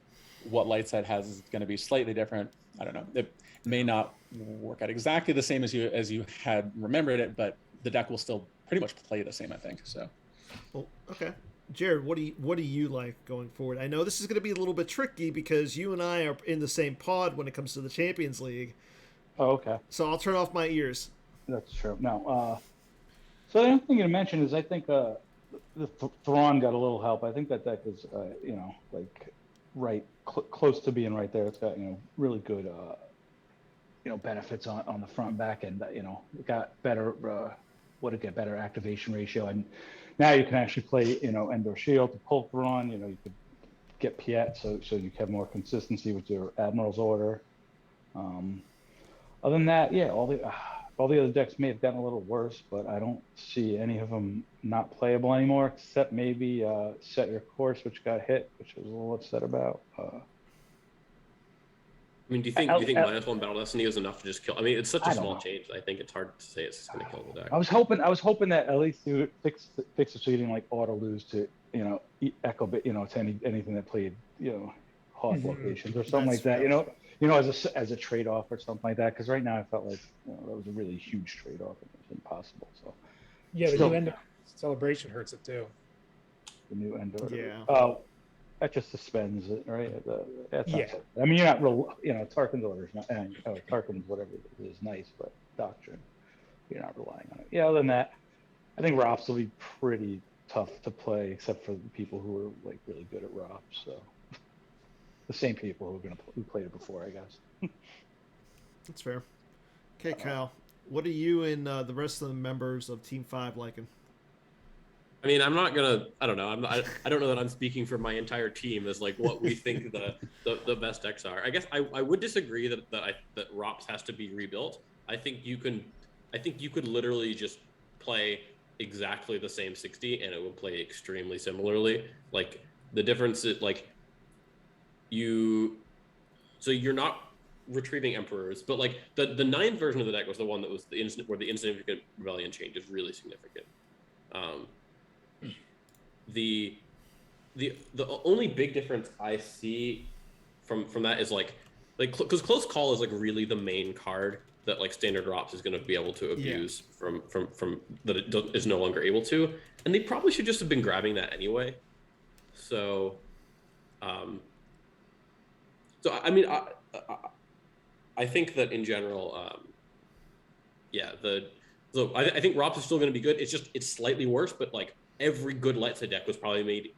what Lightside has is going to be slightly different. I don't know. It may not work out exactly the same as you had remembered it, but the deck will still pretty much play the same, I think. So. Well, okay. Jared, what do you like going forward? I know this is going to be a little bit tricky because you and I are in the same pod when it comes to the Champions League. Oh, okay. So I'll turn off my ears. That's true. No. So the other thing to mention is I think the Thrawn got a little help. I think that deck is, close to being right there. It's got, really good, benefits on the front and back end. It got better, better activation ratio, and now you can actually play, Endor Shield to pull Thrawn. You could get Piet, so you have more consistency with your Admiral's Order. Other than that, yeah, all the other decks may have gotten a little worse, but I don't see any of them not playable anymore, except maybe Set Your Course, which got hit, which I was a little upset about. I mean, do you think -1 Battle Destiny is enough to just kill? I mean, it's such a small change. I think it's hard to say it's just going to kill the deck. I was hoping that at least you would fix it so you didn't like auto lose to Echo Bit, to anything that played hard locations or something like that. As a trade off or something like that. Because right now I felt like that was a really huge trade off and it was impossible. So yeah, the new Endor celebration hurts it too. The new Endor. Yeah. Oh. That just suspends it, right? Yeah. I mean, you're not real, Tarkin's orders, Tarkin's whatever it is nice, but Doctrine, you're not relying on it. Yeah, other than that, I think Rops will be pretty tough to play, except for the people who are like really good at Rops. So the same people who played it before, I guess. That's fair. Okay, Kyle, what are you and the rest of the members of Team 5 liking? I mean, I'm not gonna. I don't know. I don't know that I'm speaking for my entire team as like what we think the best decks are. I guess I would disagree that Rops has to be rebuilt. I think you could literally just play exactly the same 60 and it would play extremely similarly. Like the difference is like you're not retrieving Emperors, but like the 9th version of the deck was the one that was where the Insignificant Rebellion change is really significant. The only big difference I see from that is like because Close Call is like really the main card that like standard Rops is going to be able to abuse from that it is no longer able to, and they probably should just have been grabbing that anyway. So, I mean, I think that in general, I think Rops is still going to be good. It's slightly worse, but like every good Lightside deck was probably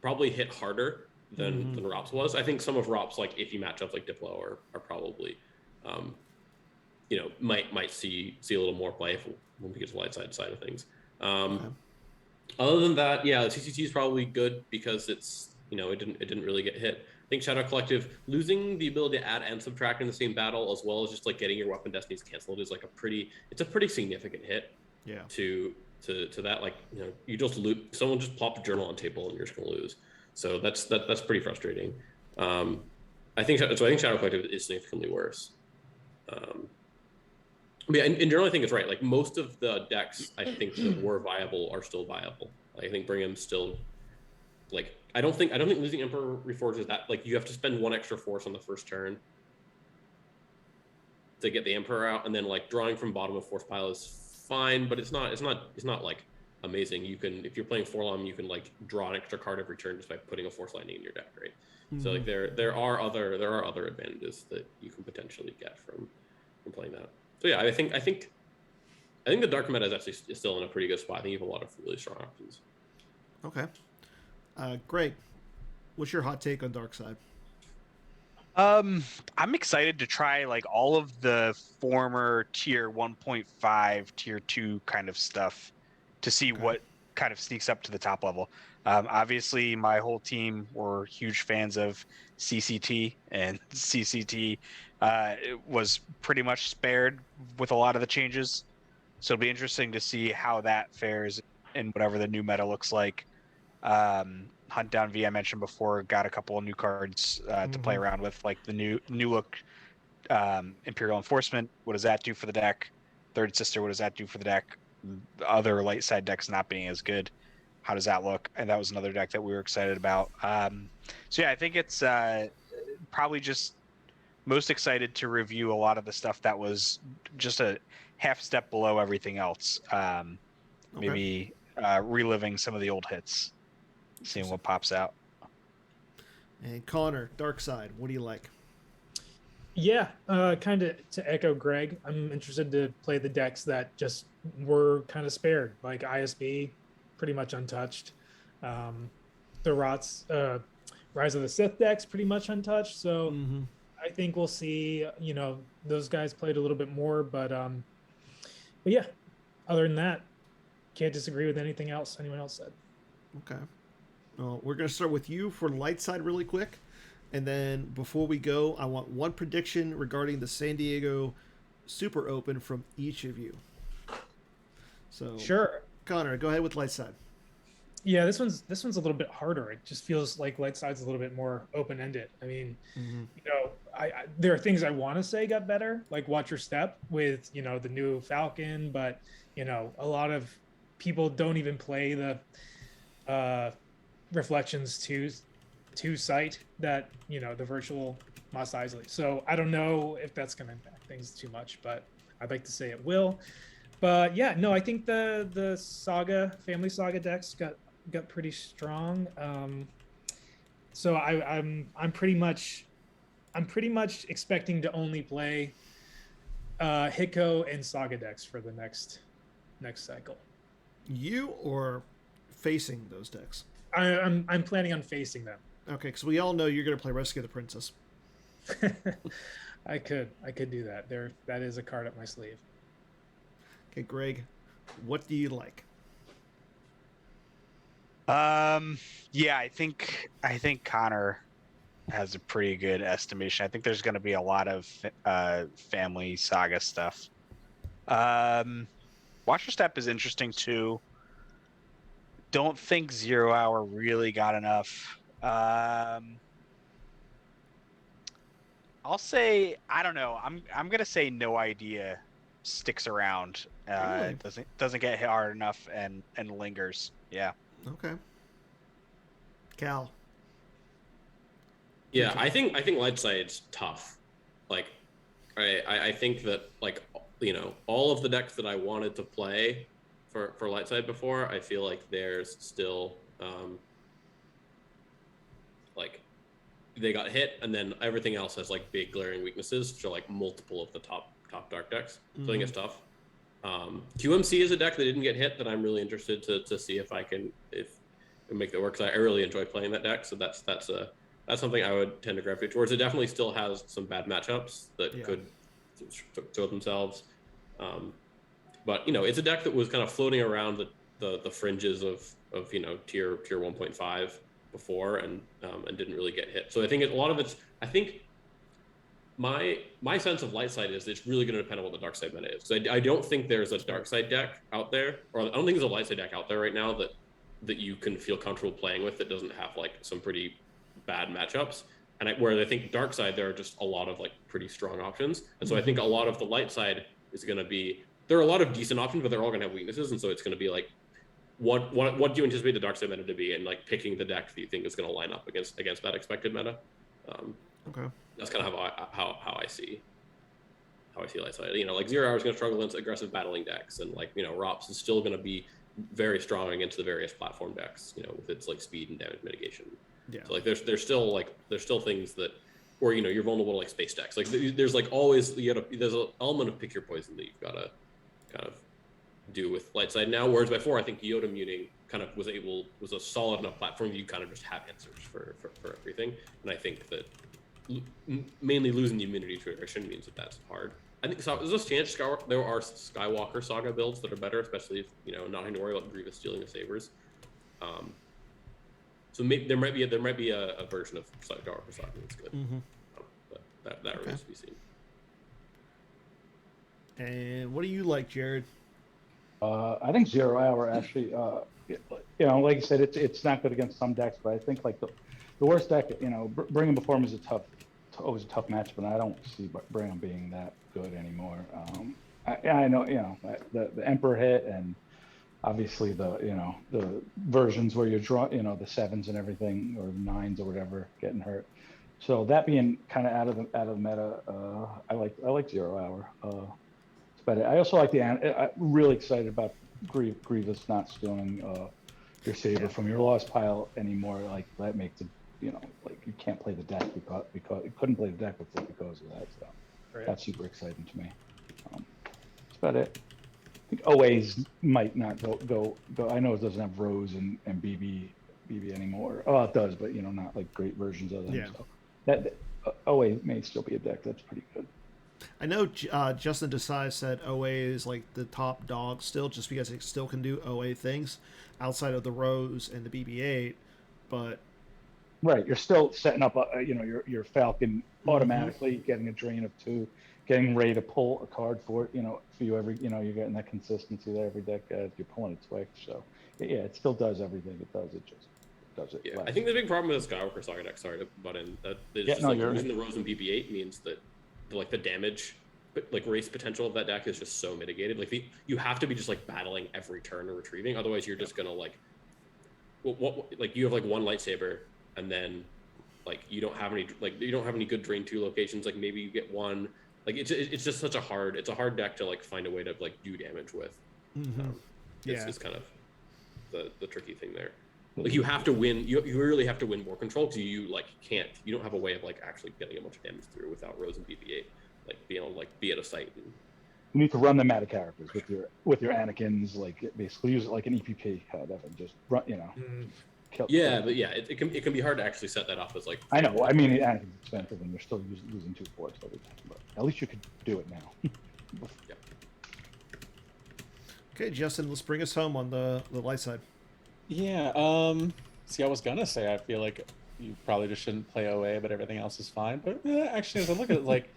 probably hit harder than Rops was. I think some of Rops, like if you match up like Diplo, are probably, might see a little more play when we get to the Lightside side of things. Other than that, yeah, the CCT is probably good because it's it didn't really get hit. I think Shadow Collective losing the ability to add and subtract in the same battle, as well as just like getting your weapon destinies canceled, is like a pretty significant hit. Yeah. To that, like you just someone just plopped a journal on table and you're just gonna lose. So that's pretty frustrating. I think Shadow Collective is significantly worse. But yeah, in general, I think it's right. Like most of the decks, I think that were viable are still viable. I think Bringham's still like I don't think losing Emperor Reforged is that like you have to spend one extra force on the first turn to get the Emperor out, and then like drawing from bottom of force pile is fine, but it's not like amazing. You can, if you're playing Forlom, you can like draw an extra card every turn just by putting a force lightning in your deck, right? So like there are other advantages that you can potentially get from playing that. So yeah, I think the dark meta is actually still in a pretty good spot. I think you have a lot of really strong options. Okay. Greg, what's your hot take on dark side? I'm excited to try like all of the former tier 1.5, tier 2 kind of stuff to see what kind of sneaks up to the top level. Obviously, my whole team were huge fans of CCT, and CCT was pretty much spared with a lot of the changes. So it'll be interesting to see how that fares in whatever the new meta looks like. Hunt Down V I mentioned before got a couple of new cards to play around with, like the new look Imperial Enforcement. What does that do for the deck? Third Sister, what does that do for the deck? The other light side decks not being as good, how does that look? And that was another deck that we were excited about. So yeah, I think it's probably just most excited to review a lot of the stuff that was just a half step below everything else. Maybe reliving some of the old hits, seeing what pops out. And Connor, dark side, what do you like? Yeah, kind of to echo Greg, I'm interested to play the decks that just were kind of spared, like ISB, pretty much untouched. The Rise of the Sith decks, pretty much untouched. So I think we'll see, those guys played a little bit more, but yeah, other than that, can't disagree with anything else anyone else said. Okay. Well, we're going to start with you for light side really quick. And then before we go, I want one prediction regarding the San Diego Super Open from each of you. So Sure. Connor, go ahead with light side. Yeah, this one's a little bit harder. It just feels like light side's a little bit more open-ended. I mean, I there are things I want to say got better, like Watch Your Step with, the new Falcon, but, a lot of people don't even play the Reflections 2 site that, the virtual Mos Eisley. So I don't know if that's going to impact things too much, but I'd like to say it will. But yeah, no, I think the Family Saga decks got pretty strong. So I'm pretty much expecting to only play Hiko and Saga decks for the next cycle. You or facing those decks? I'm planning on facing them. Okay, because we all know you're going to play Rescue the Princess. I could do that. That is a card up my sleeve. Okay, Greg, what do you like? Yeah, I think Connor has a pretty good estimation. I think there's going to be a lot of Family Saga stuff. Watch Your Step is interesting too. Don't think 0 Hour really got enough. I'll say, I don't know. I'm gonna say No Idea sticks around. Really? Doesn't get hit hard enough and lingers. Yeah. Okay. Cal. Yeah, I think light side's tough. Like, I think that all of the decks that I wanted to play for light side before, I feel like there's still they got hit, and then everything else has like big glaring weaknesses, which are like multiple of the top dark decks. So I think it's tough. QMC is a deck that didn't get hit that I'm really interested to see if I can make that work, because I really enjoy playing that deck. So that's something I would tend to gravitate towards. It definitely still has some bad matchups that could show themselves. But it's a deck that was kind of floating around the fringes of tier 1.5 before and didn't really get hit. So I think a lot of it's, I think my sense of light side is it's really going to depend on what the dark side meta is. Because I don't think there's a dark side deck out there, or I don't think there's a light side deck out there right now that you can feel comfortable playing with that doesn't have like some pretty bad matchups. where I think dark side, there are just a lot of like pretty strong options. And so I think a lot of the light side is going to be, there are a lot of decent options, but they're all going to have weaknesses. And so it's going to be like, what do you anticipate the dark side meta to be, and like picking the deck that you think is going to line up against that expected meta. Okay. That's kind of how I see light side. You know, like 0 Hour is going to struggle against aggressive battling decks, and like, you know, Rops is still going to be very strong against the various platform decks, you know, with its like speed and damage mitigation. Yeah. So like there's still things that, or, you know, you're vulnerable to like space decks. Like there's like always there's an element of pick your poison that you've got to kind of do with light side now. Whereas before, I think Yoda muting kind of was a solid enough platform you kind of just have answers for everything. And I think that mainly losing the immunity to attrition means that that's hard. I think so. There's a chance there are Skywalker Saga builds that are better, especially if, you know, not having to worry about Grievous stealing the sabers. So there might be a version of Skywalker Saga that's good, but that remains to be seen. And what do you like, Jared? I think 0 Hour actually, you know, like you said, it's not good against some decks, but I think like the worst deck, you know, Brigham before him is always a tough match, but I don't see Brigham being that good anymore. I know, you know, the Emperor hit, and obviously the versions where you draw, you know, the 7s and everything, or 9s or whatever, getting hurt. So that being kind of out of the meta, I like 0 Hour. But I also like I'm really excited about Grievous not stealing your saber from your lost pile anymore. Like that makes it, you know, like you can't play the deck because you couldn't play the deck because of that. So that's super exciting to me. That's about it. I think OAs might not go. I know it doesn't have Rose and BB anymore. Oh, it does, but you know, not like great versions of them. Yeah. So that OA may still be a deck that's pretty good. I know Justin Desai said OA is like the top dog still, just because it still can do OA things outside of the Rose and the BB-8, but right, you're still setting up you know, your Falcon automatically getting a drain of 2, getting ready to pull a card for it, you know, for you every, you know, you're getting that consistency there every deck if you're pulling it twice. So yeah, it still does everything it does. It just does it. Yeah, less. I think the big problem with the Skywalker Saga deck, sorry to butt in, that losing the Rose and BB-8 means that the damage, but like race potential of that deck is just so mitigated. Like you have to be just like battling every turn or retrieving, otherwise you're just gonna like, like you have like one lightsaber, and then like you don't have any good drain 2 locations. Like maybe you get one. Like it's just such a hard deck to like find a way to like do damage with. It's kind of the tricky thing there. Like you have to win. You really have to win more control, because you don't have a way of like actually getting a bunch of damage through without Rose and BB-8, like being able to like be at a site. You need to run the meta characters with your Anakins, like basically use it like an EPP kind of, and just run, you know. But yeah, it can be hard to actually set that up as like. I know. I mean, Anakin's expensive, and you're still losing 2 forts every time, but at least you could do it now. Yeah. Okay, Justin, let's bring us home on the light side. Yeah. See, I was gonna say I feel like you probably just shouldn't play OA, but everything else is fine. But actually, as I look at it, like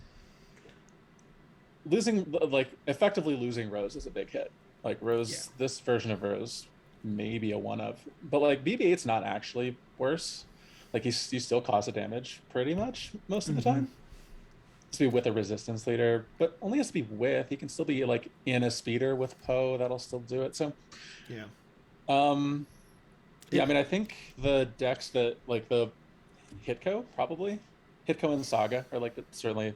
effectively losing Rose is a big hit. Like Rose, this version of Rose, maybe a one of, but like BB-8's not actually worse. Like you still cause the damage pretty much most of the time. To be with a resistance leader, but only has to be with. He can still be like in a speeder with Poe. That'll still do it. So yeah, I mean, I think the decks that like the Hitco and Saga are like certainly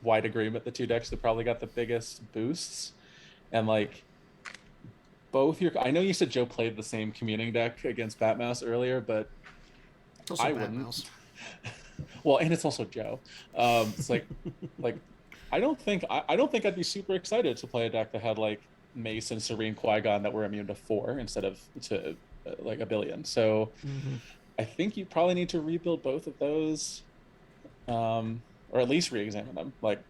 wide agreement the 2 decks that probably got the biggest boosts, and like both I know you said Joe played the same communing deck against Batmouse earlier, but I wouldn't. Well, and it's also Joe. It's like I don't think I'd be super excited to play a deck that had like Mace and Serene Qui-Gon that were immune to 4 instead of to like a billion. So I think you probably need to rebuild both of those, or at least re-examine them. Like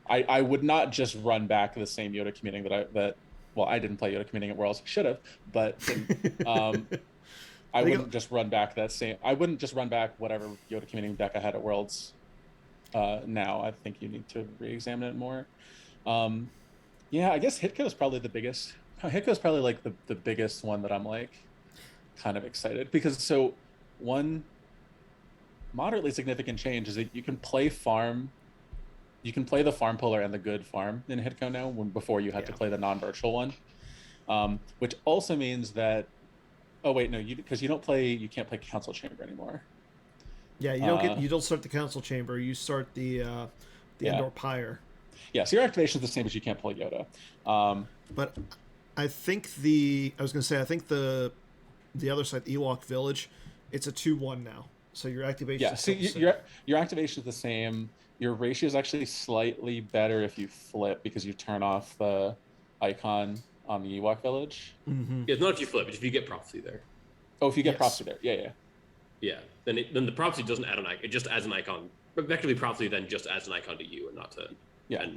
I would not just run back the same Yoda commuting I didn't play Yoda commuting at Worlds. Should have, but I wouldn't just run back I wouldn't just run back whatever Yoda commuting deck I had at Worlds. Now I think you need to re-examine it more. Yeah, I guess Hitco is probably the biggest. Hitco is probably like the biggest one that I'm like kind of excited, because so one, moderately significant change is that you can play farm. You can play the farm puller and the good farm in Hitco now, before you had to play the non-virtual one, which also means that. Oh wait, no, because you can't play council chamber anymore. Yeah, you don't start the council chamber. You start the indoor pyre. Yeah, so your activation is the same, but you can't pull Yoda. But I think I was gonna say I think the other side, Ewok Village, it's a 2-1 now. So your activation. Yeah, so your activation is the same. Your ratio is actually slightly better if you flip, because you turn off the icon on the Ewok Village. Mm-hmm. Yeah, it's not if you flip, it's if you get prophecy there. Oh, if you get prophecy there, yeah. Yeah, then the prophecy doesn't add an icon; it just adds an icon. Effectively, prophecy then just adds an icon to you and not to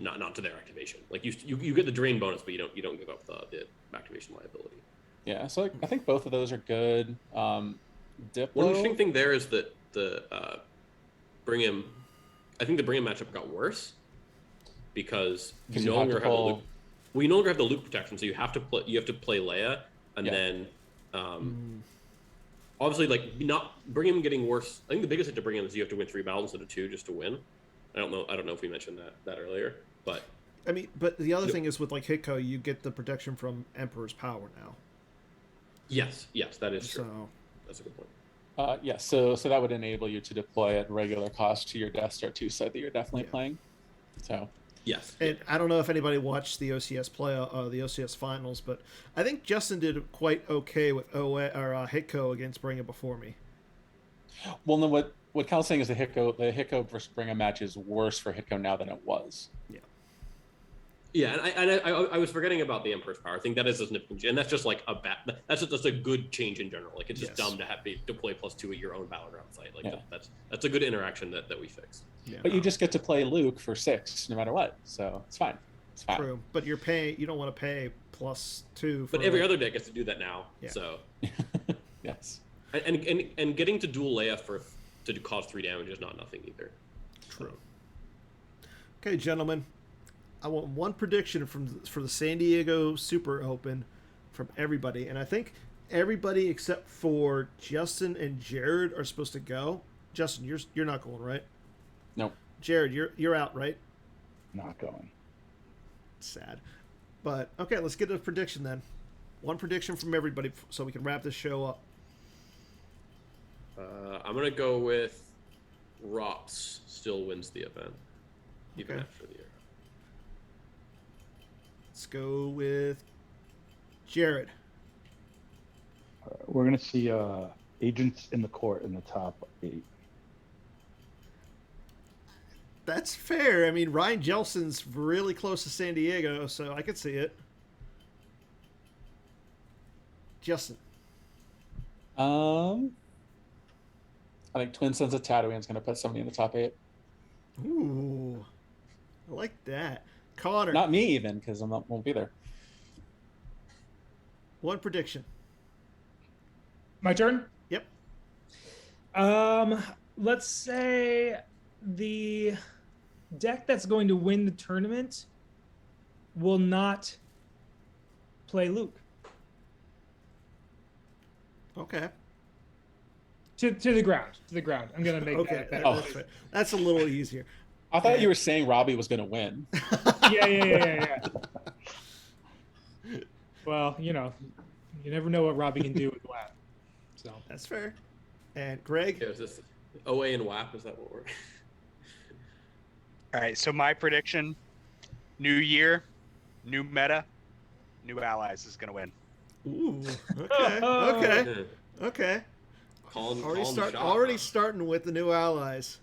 not to their activation. Like you get the drain bonus, but you don't give up the activation liability. Yeah, so I think both of those are good. Diplo. One interesting thing there is that the Brigham, I think the Brigham matchup got worse because you no longer have the Luke. Well, you no longer have the Luke protection, so you have to play Leia, and then obviously not Brigham getting worse. I think the biggest hit to Brigham is you have to win 3 battles instead of 2 just to win. I don't know if we mentioned that earlier, but I mean, but the other thing is with Hitco, you get the protection from Emperor's Power now. Yes, that is true. So that's a good point. So that would enable you to deploy at regular cost to your Death Star 2 site that you're definitely playing. So yes, and I don't know if anybody watched the OCS the OCS finals, but I think Justin did quite okay with Hitco against Brigham before me. Well, then what Cal's saying is the Hitco versus Brigham match is worse for Hitco now than it was. Yeah, and I was forgetting about the Emperor's Power. I think that is a significant, and that's just like that's a good change in general. Like it's just dumb to have to deploy +2 at your own battleground site. Like that's a good interaction that we fixed. Yeah. But you just get to play Luke for 6 no matter what, so it's fine. It's fine. True, but you don't want to pay +2. But every other deck gets to do that now. Yeah. So yes, and getting to duel Leia to cause 3 damage is not nothing either. True. Okay, gentlemen. I want one prediction for the San Diego Super Open from everybody, and I think everybody except for Justin and Jared are supposed to go. Justin, you're not going, right? Nope. Jared, you're out, right? Not going. Sad, but okay, let's get a prediction then. One prediction from everybody, so we can wrap this show up. I'm gonna go with Rops still wins the event, even after the year. Let's go with Jared. We're going to see Agents in the Court in the top 8. That's fair. I mean, Ryan Jelson's really close to San Diego, so I could see it. Justin. I think Twin Sons of Tatooine is going to put somebody in the top 8. Ooh, I like that. Connor. Not me even, because won't be there. One prediction. My turn? Yep. Let's say the deck that's going to win the tournament will not play Luke. Okay. To the ground. To the ground. I'm gonna make that. That's a little easier. I thought you were saying Robbie was going to win. Yeah. Well, you never know what Robbie can do with WAP. So that's fair. And Greg? Yeah, is this OA and WAP? Is that what we're... All right, so my prediction, new year, new meta, new allies is going to win. Ooh, okay. Already starting with the new allies.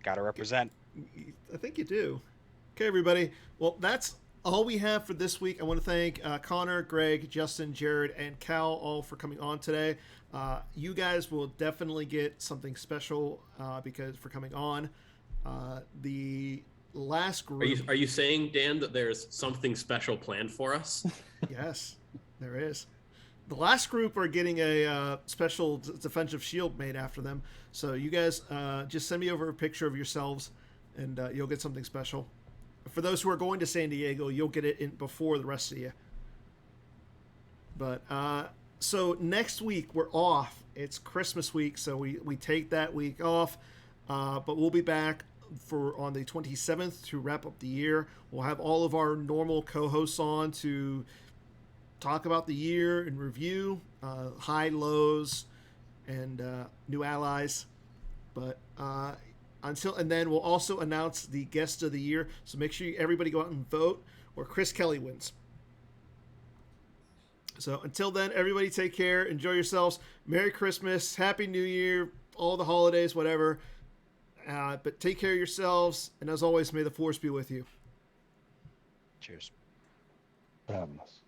Got to represent. I think you do. Okay, everybody. Well, that's all we have for this week. I want to thank Connor, Greg, Justin, Jared, and Cal all for coming on today. You guys will definitely get something special because for coming on. The last group. Are you saying, Dan, that there's something special planned for us? Yes, there is. The last group are getting a special defensive shield made after them. So you guys just send me over a picture of yourselves, and you'll get something special. For those who are going to San Diego, you'll get it in before the rest of you. But so next week we're off, it's Christmas week, so we take that week off. But we'll be back on the 27th to wrap up the year. We'll have all of our normal co-hosts on to talk about the year and review high, lows, and new allies. But and then we'll also announce the guest of the year. So make sure everybody go out and vote, or Chris Kelly wins. So until then, everybody take care. Enjoy yourselves. Merry Christmas. Happy New Year. All the holidays, whatever. But take care of yourselves. And as always, may the force be with you. Cheers. For having us.